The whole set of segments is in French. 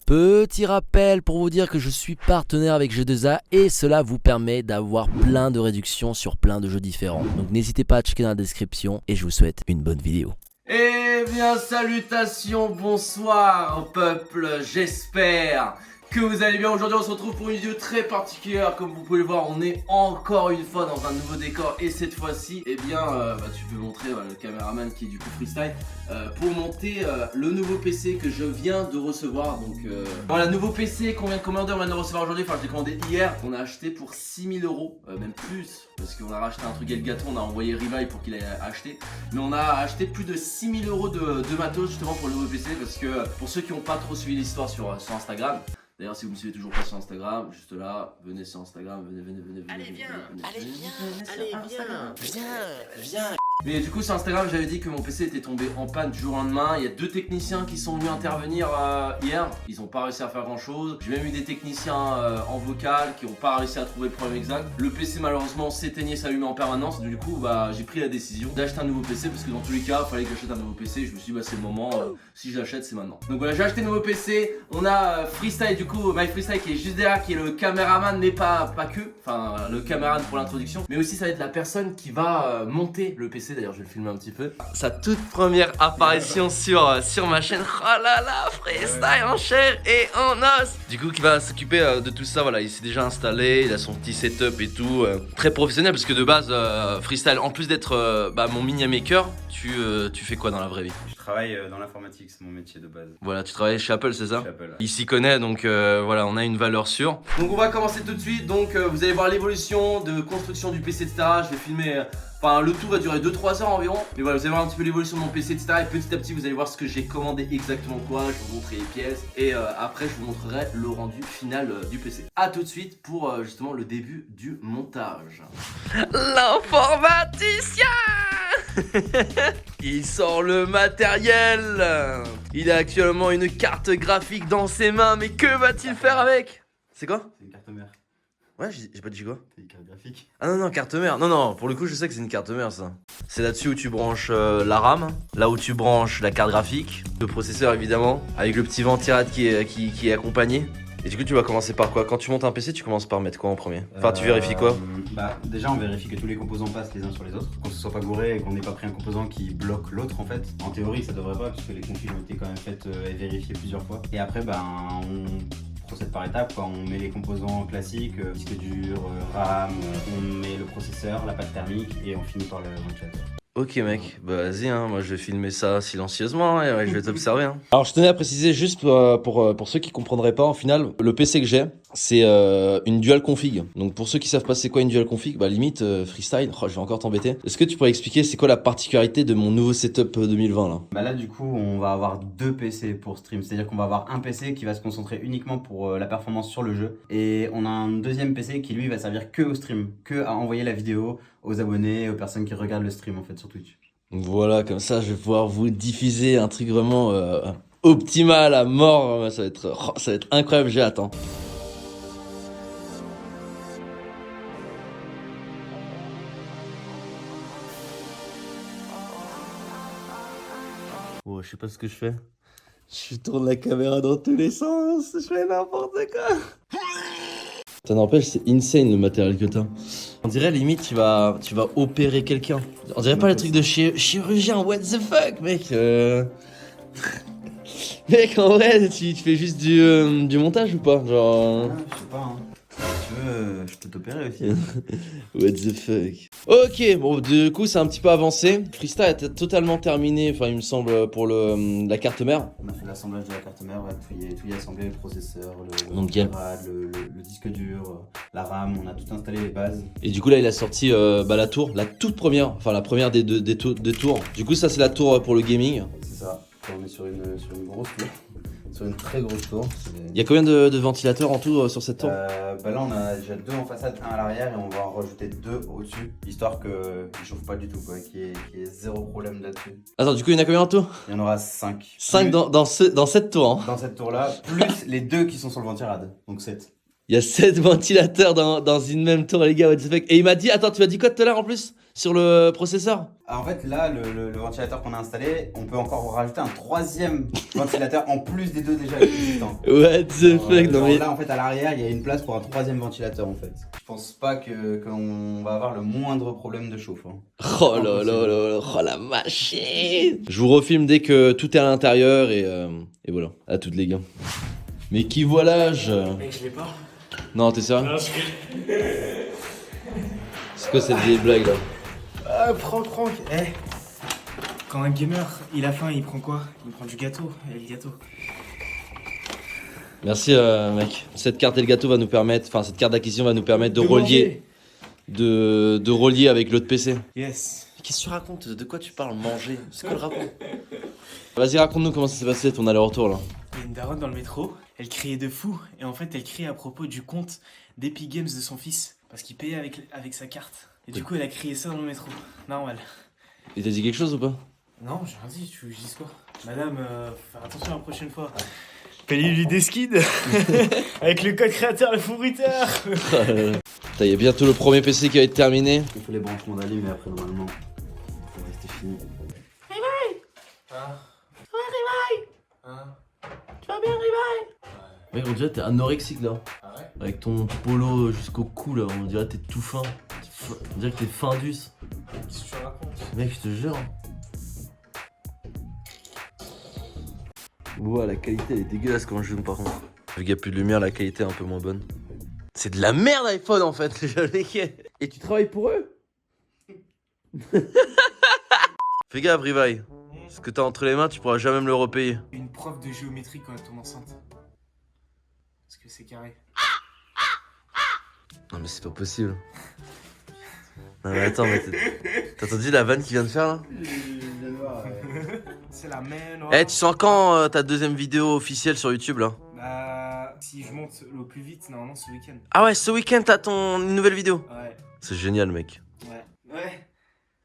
Petit rappel pour vous dire que je suis partenaire avec G2A et cela vous permet d'avoir plein de réductions sur plein de jeux différents. Donc n'hésitez pas à checker dans la description et je vous souhaite une bonne vidéo. Eh bien salutations, bonsoir peuple, j'espère que vous allez bien. Aujourd'hui on se retrouve pour une vidéo très particulière. Comme vous pouvez le voir, on est encore une fois dans un nouveau décor. Et cette fois-ci, eh bien tu peux montrer le caméraman qui est du coup freestyle pour monter le nouveau PC que je viens de recevoir. Donc voilà, nouveau PC qu'on vient de commander, on vient de le recevoir aujourd'hui. Enfin je l'ai commandé hier, on a acheté pour 6000 €, même plus. Parce qu'on a racheté un truc Elgato, on a envoyé Revive pour qu'il ait acheté. Mais on a acheté plus de 6000 € de matos justement pour le nouveau PC. Parce que pour ceux qui n'ont pas trop suivi l'histoire sur Instagram, d'ailleurs, si vous me suivez toujours pas sur Instagram, juste là, venez sur Instagram, venez. Allez, viens. Mais du coup, sur Instagram, j'avais dit que mon PC était tombé en panne du jour au lendemain. Il y a 2 techniciens qui sont venus intervenir hier. Ils n'ont pas réussi à faire grand chose. J'ai même eu des techniciens en vocal qui n'ont pas réussi à trouver le problème exact. Le PC, malheureusement, s'éteignait, s'allumait en permanence. Du coup, j'ai pris la décision d'acheter un nouveau PC parce que dans tous les cas, il fallait que j'achète un nouveau PC. Je me suis dit, c'est le moment. Si je l'achète, c'est maintenant. Donc voilà, j'ai acheté un nouveau PC. On a Freestyle, du coup, MyFreestyle qui est juste derrière, qui est le caméraman, mais pas que. Enfin, le caméraman pour l'introduction. Mais aussi, ça va être la personne qui va monter le PC. D'ailleurs, je vais le filmer un petit peu. Sa toute première apparition sur ma chaîne. Oh là là, Freestyle en chair et en os. Du coup, qui va s'occuper de tout ça. Voilà, il s'est déjà installé, il a son petit setup et tout. Très professionnel parce que de base, Freestyle, en plus d'être mon mini maker, tu fais quoi dans la vraie vie? Je travaille dans l'informatique, c'est mon métier de base. Voilà, tu travailles chez Apple, c'est ça? Chez Apple. Il s'y connaît, donc voilà, on a une valeur sûre. Donc on va commencer tout de suite. Donc vous allez voir l'évolution de construction du PC, etc. Je vais filmer. Enfin, le tout va durer 2-3 heures environ. Mais voilà, vous allez voir un petit peu l'évolution de mon PC, etc. Et petit à petit, vous allez voir ce que j'ai commandé exactement quoi. Je vais vous montrer les pièces. Et après, je vous montrerai le rendu final du PC. A tout de suite pour justement le début du montage. L'informaticien il sort le matériel. Il a actuellement une carte graphique dans ses mains. Mais que va-t-il faire avec? C'est quoi? C'est une carte mère. Ouais, j'ai pas dit quoi? C'est une carte graphique. Ah non, carte mère. Non, pour le coup, je sais que c'est une carte mère, ça. C'est là-dessus où tu branches la RAM, là où tu branches la carte graphique, le processeur évidemment, avec le petit ventirad qui est accompagné. Et du coup, tu vas commencer par quoi? Quand tu montes un PC, tu commences par mettre quoi en premier? Enfin, tu vérifies quoi? Déjà, on vérifie que tous les composants passent les uns sur les autres, qu'on se soit pas gouré et qu'on n'ait pas pris un composant qui bloque l'autre en fait. En théorie, ça devrait pas, puisque les configs ont été quand même faites et vérifiées plusieurs fois. Et après, on procède par étapes, quoi. On met les composants classiques, disque dur, RAM, on met le processeur, la pâte thermique et on finit par le ventilateur. Ok mec, bah vas-y, moi je vais filmer ça silencieusement et je vais t'observer. Alors je tenais à préciser juste pour ceux qui comprendraient pas, en final, le PC que j'ai, c'est une dual config. Donc pour ceux qui savent pas c'est quoi une dual config, limite Freestyle, je vais encore t'embêter. Est-ce que tu pourrais expliquer c'est quoi la particularité de mon nouveau setup 2020 là? Là du coup on va avoir 2 PC pour stream, c'est-à-dire qu'on va avoir un PC qui va se concentrer uniquement pour la performance sur le jeu et on a un deuxième PC qui lui va servir que au stream, que à envoyer la vidéo aux abonnés, aux personnes qui regardent le stream en fait sur Twitch. Voilà, comme ça je vais pouvoir vous diffuser un truc vraiment optimal à mort, ça va être incroyable, j'ai hâte. Oh, je sais pas ce que je fais. Je tourne la caméra dans tous les sens, je fais n'importe quoi. Ça n'empêche, c'est insane le matériel que t'as. On dirait limite tu vas opérer quelqu'un. On dirait pas les trucs de chirurgien, what the fuck mec. Mec en vrai tu fais juste du montage ou pas? Genre Je sais pas hein. Si tu veux, je peux t'opérer aussi. What the fuck. Ok, bon du coup c'est un petit peu avancé. Freestyle a totalement terminé, enfin il me semble, pour la carte mère. On a fait l'assemblage de la carte mère, tout y est assemblé, le processeur, Donc, le disque dur, la RAM, on a tout installé les bases. Et du coup là il a sorti la tour, la toute première, enfin la première des tours. Du coup ça c'est la tour pour le gaming. C'est ça, on est sur une grosse tour. Sur une très grosse tour. Il y a combien de ventilateurs en tout sur cette tour? Là on a déjà 2 en façade, 1 à l'arrière et on va en rajouter 2 au-dessus, histoire qu'il ne chauffe pas du tout, quoi, qu'il y ait zéro problème là-dessus. Attends, du coup il y en a combien en tout? Il y en aura 5. 5 dans cette tour hein. Dans cette tour-là, plus les 2 qui sont sur le ventirad, donc 7. Il y a 7 ventilateurs dans une même tour les gars, what the fuck. Et il m'a dit, attends tu m'as dit quoi tout à l'heure en plus? sur le processeur. En fait, là, le ventilateur qu'on a installé, on peut encore rajouter un troisième ventilateur en plus des deux déjà existants. What the fuck, non mais... Là, en fait, à l'arrière, il y a une place pour un troisième ventilateur, en fait. Je pense pas qu'on va avoir le moindre problème de chauffe. Hein. Oh là là là là, oh la machine. Je vous refilme dès que tout est à l'intérieur et voilà. À toutes les gars. Mais qui voit l'âge? Mec, je l'ai pas. Non, t'es sérieux? Non, C'est quoi cette vieille blague là? Ah, Franck. Quand un gamer, il a faim, il prend quoi? Il prend du gâteau. Et le gâteau. Merci mec. Cette carte et le gâteau va nous permettre, enfin cette carte d'acquisition va nous permettre de relier, de relier avec l'autre PC. Yes. Qu'est-ce que tu racontes? De quoi tu parles? Manger? C'est quoi le rapport? Vas-y, raconte-nous comment ça s'est passé ton aller-retour là. Il y a une daronne dans le métro, elle criait de fou. Et en fait, elle criait à propos du compte d'Epic Games de son fils. Parce qu'il payait avec sa carte. Et du coup, elle a crié ça dans le métro. Normal. Il t'a dit quelque chose ou pas? Non, j'ai rien dit, tu veux que je dise quoi? Madame, faut faire attention la prochaine fois. Payez-lui des skins avec le code créateur, le fourriteur. Il y a bientôt le premier PC qui va être terminé. Il faut les branchements d'alim, mais après, normalement, il faut rester fini. Tu vas bien, Rivaille? Mec, on dirait que t'es anorexique là. Ah ouais? Avec ton polo jusqu'au cou là, on dirait que t'es tout fin. On dirait que t'es findus. Qu'est-ce que tu racontes? Mec, je te jure. Ouah, la qualité elle est dégueulasse quand je joue par contre. Vu qu'il n'y a plus de lumière, la qualité est un peu moins bonne. C'est de la merde iPhone en fait, Et tu travailles pour eux? Fais gaffe, Rivaille. Ce que t'as entre les mains, tu pourras jamais me le repayer. Une prof de géométrie quand elle tombe enceinte. Parce que c'est carré. Non mais c'est pas possible. Non mais attends, mais t'as entendu la vanne qu'il vient de faire là? C'est la même. Eh, tu sens quand ta deuxième vidéo officielle sur YouTube là? Bah, si je monte au plus vite, normalement ce week-end. Ah ouais, ce week-end t'as une nouvelle vidéo? Ouais. C'est génial mec. Ouais.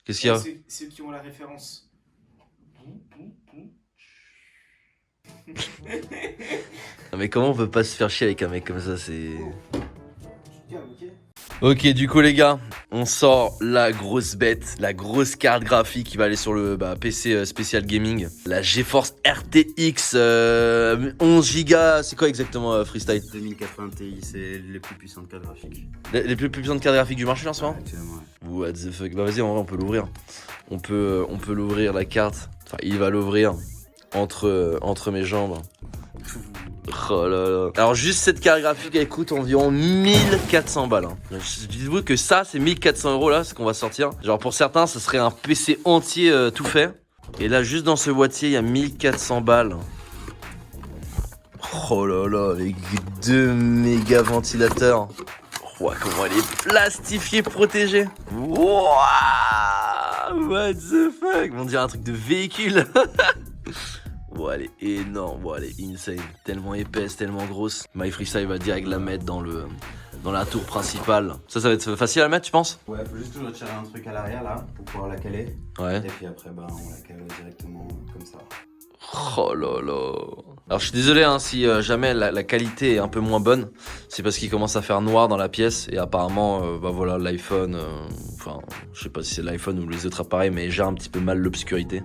Qu'est-ce qu'il y a? Ceux qui ont la référence. Non mais comment on peut pas se faire chier avec un mec comme ça, c'est... Ok. Ok, du coup les gars, on sort la grosse bête, la grosse carte graphique qui va aller sur le PC spécial gaming. La GeForce RTX 11 Go, c'est quoi exactement Freestyle? 2080 Ti, c'est les plus puissantes cartes graphiques. Les plus puissantes cartes graphiques du marché en ce moment? Actuellement, ouais. What the fuck? Bah vas-y, en vrai on peut l'ouvrir. On peut l'ouvrir la carte, enfin il va l'ouvrir entre mes jambes. Oh là là. Alors juste cette carte graphique elle coûte environ 1400 balles. Dites-vous que ça c'est 1400 € là, ce qu'on va sortir. Genre pour certains ce serait un PC entier tout fait. Et là juste dans ce boîtier il y a 1400 balles. Oh là là, avec 2 méga ventilateurs. Oh, comment elle est plastifiée, protégée. Wow, what the fuck. On dirait un truc de véhicule. Bon, elle est énorme, bon, elle est insane, tellement épaisse, tellement grosse. MyFreestyle va direct la mettre dans la tour principale. Ça va être facile à la mettre, tu penses? Ouais, faut juste toujours tirer un truc à l'arrière là pour pouvoir la caler. Ouais. Et puis après, on la cale directement comme ça. Oh là là. Alors je suis désolé hein, si jamais la qualité est un peu moins bonne. C'est parce qu'il commence à faire noir dans la pièce. Et apparemment, voilà, l'iPhone, enfin, je sais pas si c'est l'iPhone ou les autres appareils, mais gère un petit peu mal l'obscurité.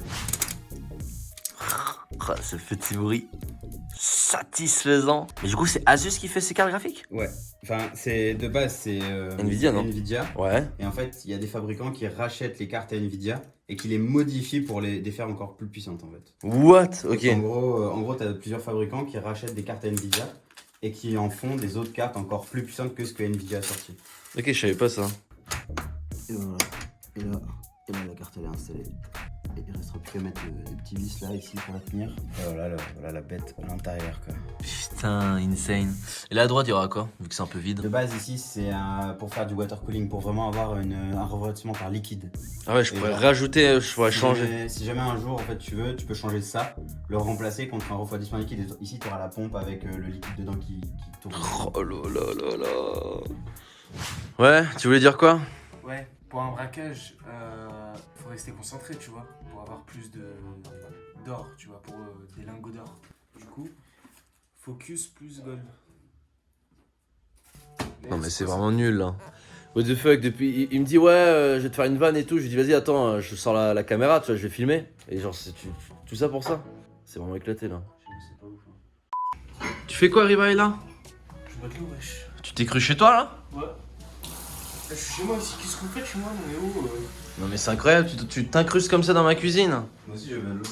Oh, ce petit bruit satisfaisant. Mais du coup, c'est Asus qui fait ces cartes graphiques? Ouais, enfin, de base, c'est Nvidia, non? Nvidia. Ouais. Et en fait, il y a des fabricants qui rachètent les cartes à Nvidia et qui les modifient pour les faire encore plus puissantes en fait. What? Ok. Donc, en gros, tu as plusieurs fabricants qui rachètent des cartes à Nvidia et qui en font des autres cartes encore plus puissantes que ce que Nvidia a sorti. Ok, je savais pas ça. Et voilà. Et là, la carte elle est installée. Et il restera plus qu'à mettre des petits vis là, ici, pour la tenir. Et voilà la bête à l'intérieur, quoi. Putain, insane. Et là à droite, il y aura quoi? Vu que c'est un peu vide. De base, ici, c'est pour faire du water cooling, pour vraiment avoir un refroidissement par liquide. Ah ouais, je Et pourrais genre, rajouter, je pourrais changer. Si jamais un jour, en fait, tu veux, tu peux changer ça, le remplacer contre un refroidissement liquide. Et ici, tu auras la pompe avec le liquide dedans qui tourne. Oh là là là là. Ouais, tu voulais dire quoi? Ouais, pour un braquage, faut rester concentré, tu vois, pour avoir plus d'or, tu vois, pour des lingots d'or. Du coup, focus plus gold. Non mais c'est vraiment nul là. What the fuck, depuis. Il me dit, ouais, je vais te faire une vanne et tout. Je lui dis, vas-y, attends, je sors la caméra, tu vois, je vais filmer. Et genre, c'est tout ça pour ça. C'est vraiment éclaté là. Tu fais quoi, Rivail là? Je bois de l'eau, wesh. Tu t'es cru chez toi là? Ouais. Je suis chez moi ici, qu'est-ce que vous faites chez moi, mon héros Non, mais c'est incroyable, tu t'incrustes comme ça dans ma cuisine. Moi aussi, je veux de l'eau.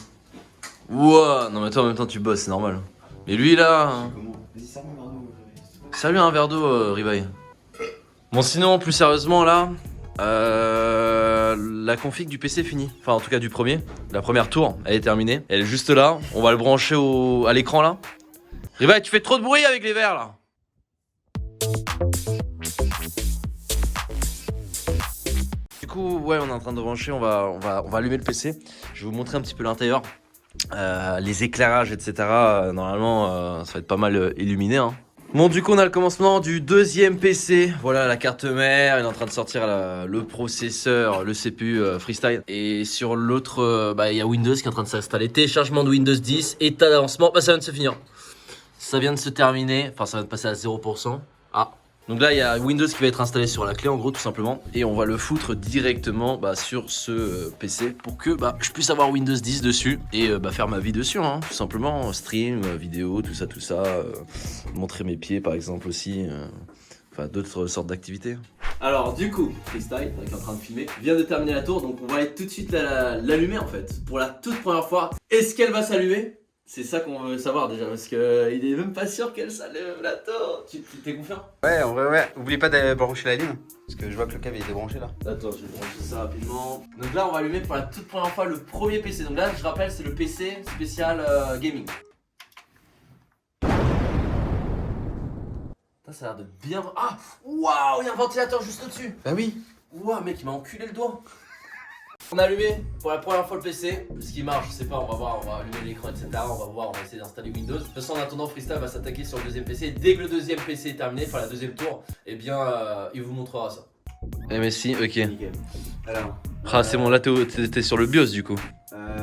Ouah, non, mais toi en même temps, tu bosses, c'est normal. Mais lui là. Comment? Vas-y, serre-moi un verre d'eau. Salut un verre d'eau, Rivail. Bon, sinon, plus sérieusement là. La config du PC est finie. Enfin, en tout cas, du premier. La première tour, elle est terminée. Elle est juste là. On va le brancher à l'écran là. Rivail, tu fais trop de bruit avec les verres là. Du coup, ouais, on est en train de brancher. On va allumer le PC. Je vais vous montrer un petit peu l'intérieur. Les éclairages, etc. Normalement, ça va être pas mal illuminé. Hein. Bon, du coup, on a le commencement du deuxième PC. Voilà, la carte mère. Il est en train de sortir le processeur, le CPU Freestyle. Et sur l'autre, il y a Windows qui est en train de s'installer. Téléchargement de Windows 10. État d'avancement. Bah, ça vient de se finir. Ça vient de se terminer. Enfin, ça vient de passer à 0%. Ah. Donc là, il y a Windows qui va être installé sur la clé, en gros, tout simplement. Et on va le foutre directement sur ce PC pour que je puisse avoir Windows 10 dessus et faire ma vie dessus, hein, tout simplement. Stream, vidéo, tout ça. Montrer mes pieds, par exemple, aussi. Enfin, d'autres sortes d'activités. Alors, du coup, Freestyle, qui est en train de filmer, vient de terminer la tour. Donc, on va aller tout de suite l'allumer, en fait. Pour la toute première fois. Est-ce qu'elle va s'allumer ? C'est ça qu'on veut savoir déjà, parce qu'il est même pas sûr qu'elle s'allume la tour. Tu t'es confiant? Ouais, en vrai, ouais. Oubliez pas de brancher la ligne. Parce que je vois que le câble il est débranché là. Attends, je vais brancher ça rapidement. Donc là, on va allumer pour la toute première fois le premier PC. Donc là, je rappelle, c'est le PC spécial gaming. Ça a l'air de bien. Ah! Waouh! Il y a un ventilateur juste au-dessus! Bah oui. Waouh, mec, il m'a enculé le doigt! On a allumé pour la première fois le PC. Ce qui marche, je sais pas, on va voir, on va allumer l'écran, etc. On va voir, on va essayer d'installer Windows. De toute façon, en attendant, Freestyle va s'attaquer sur le deuxième PC. Dès que le deuxième PC est terminé, enfin la deuxième tour, eh bien, il vous montrera ça. MSI, ok. Nickel. Alors. Ah, c'est bon, là t'es sur le BIOS du coup.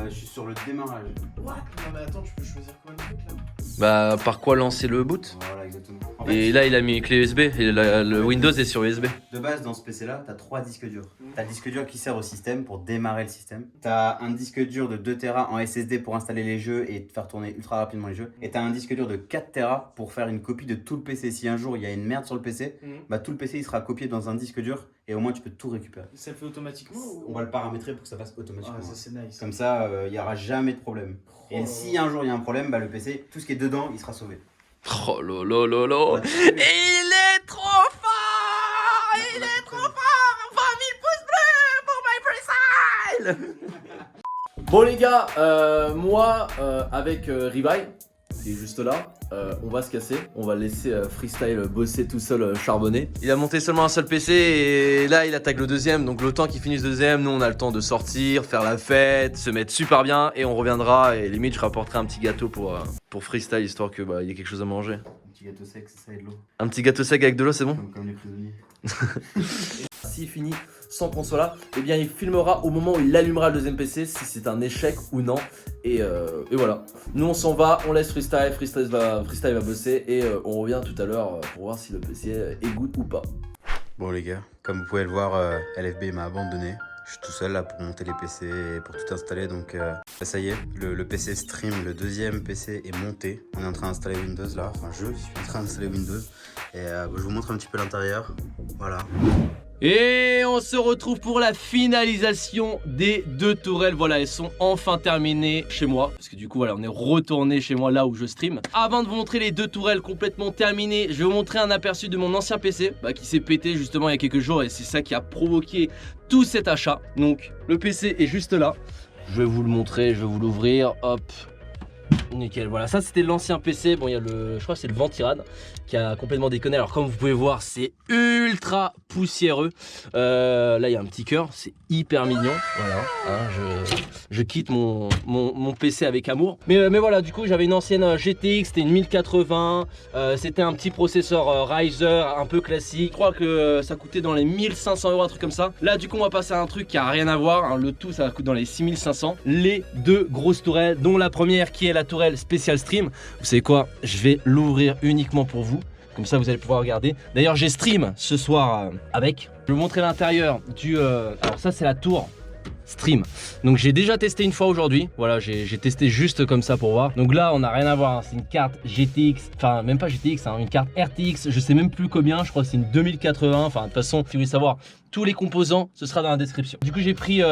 Je suis sur le démarrage. What? Non, mais attends, tu peux choisir quoi de truc là? Bah, par quoi lancer le boot? Voilà, exactement. En Et fait, là, il a mis une clé USB et le Windows est sur USB. de base, dans ce PC là, t'as 3 disques durs. T'as le disque dur qui sert au système pour démarrer le système. T'as un disque dur de 2 Tera en SSD pour installer les jeux et faire tourner ultra rapidement les jeux. Et t'as un disque dur de 4 Tera pour faire une copie de tout le PC. Si un jour il y a une merde sur le PC, tout le PC il sera copié dans un disque dur et au moins tu peux tout récupérer. Ça le fait automatiquement ou... On va le paramétrer pour que ça fasse automatiquement. Ah, ça c'est nice. Comme ça, il n'y aura jamais de problème. Et si un jour il y a un problème, le PC, tout ce qui est dedans, il sera sauvé. Oh lolo. Et il est trop fort! Il est trop fort! 20 000 pouces bleus pour My Freestyle! Bon les gars, moi avec Rivail, qui est juste là, on va se casser. On va laisser Freestyle bosser tout seul, charbonner. Il a monté seulement un seul PC et là il attaque le deuxième. Donc le temps qu'il finisse le deuxième, nous on a le temps de sortir, faire la fête, se mettre super bien et on reviendra. Et limite je rapporterai un petit gâteau pour Freestyle histoire que il y ait quelque chose à manger. Un petit gâteau sec, c'est ça et de l'eau. Un petit gâteau sec avec de l'eau, c'est bon? Comme les prisonniers. S'il finit sans qu'on soit là, eh bien il filmera au moment où il allumera le deuxième PC si c'est un échec ou non. Et voilà. Nous on s'en va, on laisse Freestyle va bosser et on revient tout à l'heure pour voir si le PC est good ou pas. Bon les gars, comme vous pouvez le voir, LFB m'a abandonné. Je suis tout seul là pour monter les PC et pour tout installer, donc ça y est, le PC stream, le deuxième PC est monté. On est en train d'installer Windows là, enfin je suis en train d'installer Windows et je vous montre un petit peu l'intérieur, voilà. Et on se retrouve pour la finalisation des deux tourelles. Voilà, elles sont enfin terminées chez moi. Parce que du coup, voilà, on est retourné chez moi là où je stream. Avant de vous montrer les deux tourelles complètement terminées, je vais vous montrer un aperçu de mon ancien PC qui s'est pété justement il y a quelques jours. Et c'est ça qui a provoqué tout cet achat. Donc, le PC est juste là. Je vais vous le montrer, je vais vous l'ouvrir. Hop. Nickel, voilà, ça c'était l'ancien PC. Bon, il y a je crois que c'est le Ventirad qui a complètement déconné. Alors comme vous pouvez voir, c'est ultra poussiéreux. Là il y a un petit cœur, c'est hyper mignon. Voilà, hein, je quitte mon PC avec amour. Mais voilà, du coup j'avais une ancienne GTX, c'était une 1080. C'était un petit processeur Riser un peu classique. Je crois que ça coûtait dans les 1500 €, un truc comme ça. Là du coup on va passer à un truc qui a rien à voir, hein. Le tout ça coûte dans les 6500. Les deux grosses tourelles, dont la première qui est la tourelle spéciale stream. Vous savez quoi, je vais l'ouvrir uniquement pour vous. Comme ça, vous allez pouvoir regarder. D'ailleurs, j'ai stream ce soir avec. Je vais vous montrer l'intérieur du... alors ça, c'est la tour stream. Donc j'ai déjà testé une fois aujourd'hui. Voilà, j'ai testé juste comme ça pour voir. Donc là, on n'a rien à voir. Hein. C'est une carte GTX, enfin même pas GTX, hein, une carte RTX. Je sais même plus combien. Je crois que c'est une 2080. Enfin de toute façon, si vous voulez savoir tous les composants, ce sera dans la description. Du coup, j'ai pris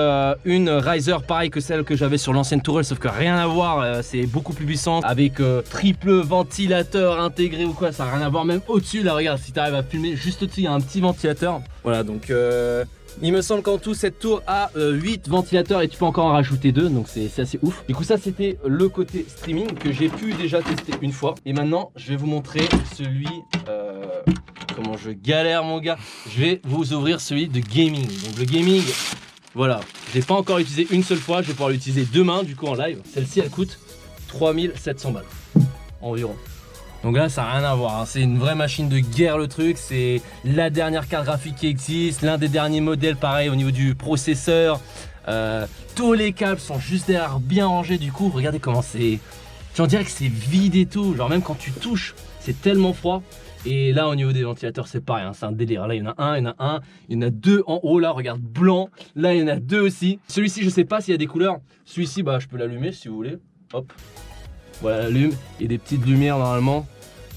une Riser pareille que celle que j'avais sur l'ancienne Tourelle, sauf que rien à voir. C'est beaucoup plus puissant avec triple ventilateur intégré ou quoi. Ça n'a rien à voir. Même au-dessus, là, regarde, si tu arrives à filmer, juste au-dessus, il y a un petit ventilateur. Voilà, donc il me semble qu'en tout cette tour a 8 ventilateurs et tu peux encore en rajouter 2, donc c'est assez ouf. Du coup ça c'était le côté streaming que j'ai pu déjà tester une fois. Et maintenant je vais vous montrer celui, comment je galère mon gars. Je vais vous ouvrir celui de gaming. Donc le gaming, voilà, je l'ai pas encore utilisé une seule fois, je vais pouvoir l'utiliser demain du coup en live. Celle-ci elle coûte 3700 balles environ. Donc là ça n'a rien à voir, hein. C'est une vraie machine de guerre le truc, c'est la dernière carte graphique qui existe, l'un des derniers modèles pareil au niveau du processeur, tous les câbles sont juste derrière bien rangés du coup, regardez comment c'est, on dirait que c'est vide et tout, genre même quand tu touches c'est tellement froid. Et là au niveau des ventilateurs c'est pareil, hein, c'est un délire, là il y en a un, il y en a un, il y en a deux en haut là, regarde blanc, là il y en a deux aussi. Celui-ci je sais pas s'il y a des couleurs, celui-ci bah je peux l'allumer si vous voulez, hop. Voilà, l'allume et des petites lumières normalement.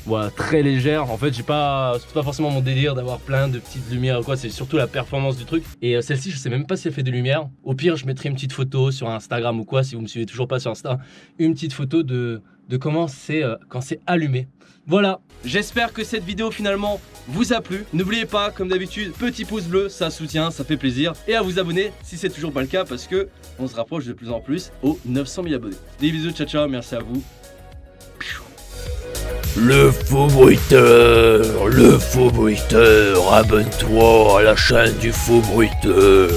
Voilà, très légère. En fait, c'est pas forcément mon délire d'avoir plein de petites lumières ou quoi. C'est surtout la performance du truc. Et celle-ci, je sais même pas si elle fait des lumières. Au pire, je mettrai une petite photo sur Instagram ou quoi. Si vous me suivez toujours pas sur Insta, une petite photo de comment c'est quand c'est allumé. Voilà. J'espère que cette vidéo finalement vous a plu. N'oubliez pas, comme d'habitude, petit pouce bleu, ça soutient, ça fait plaisir. Et à vous abonner si c'est toujours pas le cas parce que on se rapproche de plus en plus aux 900 000 abonnés. Des bisous, ciao ciao, merci à vous. Le faux bruiteur, abonne-toi à la chaîne du faux bruiteur.